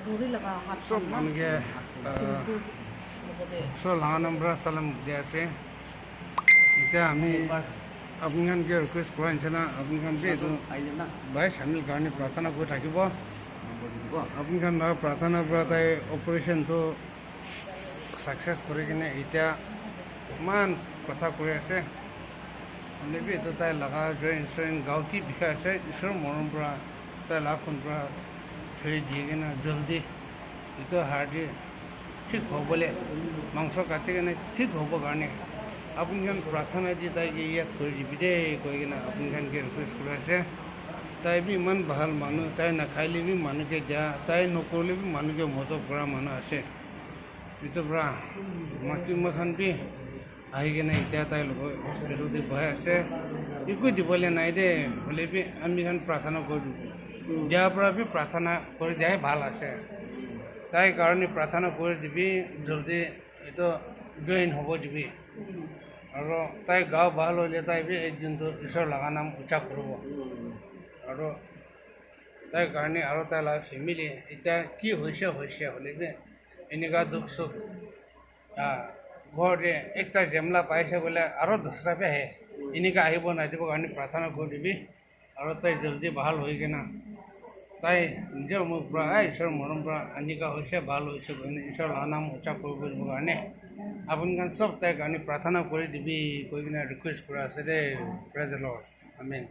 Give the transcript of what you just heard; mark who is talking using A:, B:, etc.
A: সব মানুষকে সব লাঙা নম্বর সালাম দিয়ে আছে এটা আমি আপনাকে রিকুয়েস্ট করা নিছে না আপনাকে এইটো ভাই সামিল কাৰণে প্ৰাৰ্থনা কৰি থাকিব আপোনাক প্ৰাৰ্থনা পৰা তাই অপাৰেশ্যনটো সাকসেস কৰি কিনে এতিয়া ইমান কথা কৈ আছে নেবি এইটো তাই লগা জইন চইন গাঁও কি বিষয় আছে ঈশ্বৰৰ মৰম পৰা তাই লাখখন পৰা থৈ দিয়ে কিনে জলদি এইটো হাৰ্ডি ঠিক হ'বলৈ মাংস কাটি কিনে ঠিক হ'ব কাৰণে আপোনাক প্ৰাৰ্থনা দি তাইক ইয়াত কৰি দিবি দেই কৈ কিনে আপোনাকে ৰিকুৱেষ্ট কৰি আছে তাই বি ইমান ভাল মানুহ তাই নাখাইলে বি মানুহকে দিয়া তাই নকৰিলে বি মানুহকে মদত কৰা মানুহ আছে এইটো পৰা মাখান বি আহি কিনে এতিয়া তাই হস্পিটেলতে বহাই আছে একো দিবলৈ নাই দেই হ'লে বি আমি এখন প্ৰাৰ্থনা কৰি দিওঁ দিয়াৰ পৰা বি প্ৰাৰ্থনা কৰি দিয়াই ভাল আছে তাই কাৰণে প্ৰাৰ্থনা কৰি দিবি জলদি এইটো জইন হ'ব দিবি আৰু তাই গাঁও ভাল হ'লে তাই বি এই দিনটো ঈশ্বৰ লগা নাম উচ্চাৰ কৰিব আৰু তাইৰ কাৰণে আৰু তাই লগা ফেমিলি এতিয়া কি হৈছে হ'লে বি এনেকুৱা দুখ চুখ ঘৰতে একটা জেমলা পাইছে বোলে আৰু দহটাপে আহে এনেকুৱা আহিব নাদিব কাৰণে প্ৰাৰ্থনা কৰি দিবি আৰু তাই জলদি ভাল হৈ কিনে তাই নিজৰ মোৰ পৰা ঈশ্বৰৰ মৰম পৰা এনেকুৱা হৈছে ভাল হৈছে ঈশ্বৰৰ নাম উচ্চাৰ কৰিব কাৰণে আপোনালোকে চব তাইৰ কাৰণে প্ৰাৰ্থনা কৰি দিবি কৈ কিনে ৰিকুৱেষ্ট কৰা আছে দেই প্ৰেজ দ্য লৰ্ড আমেন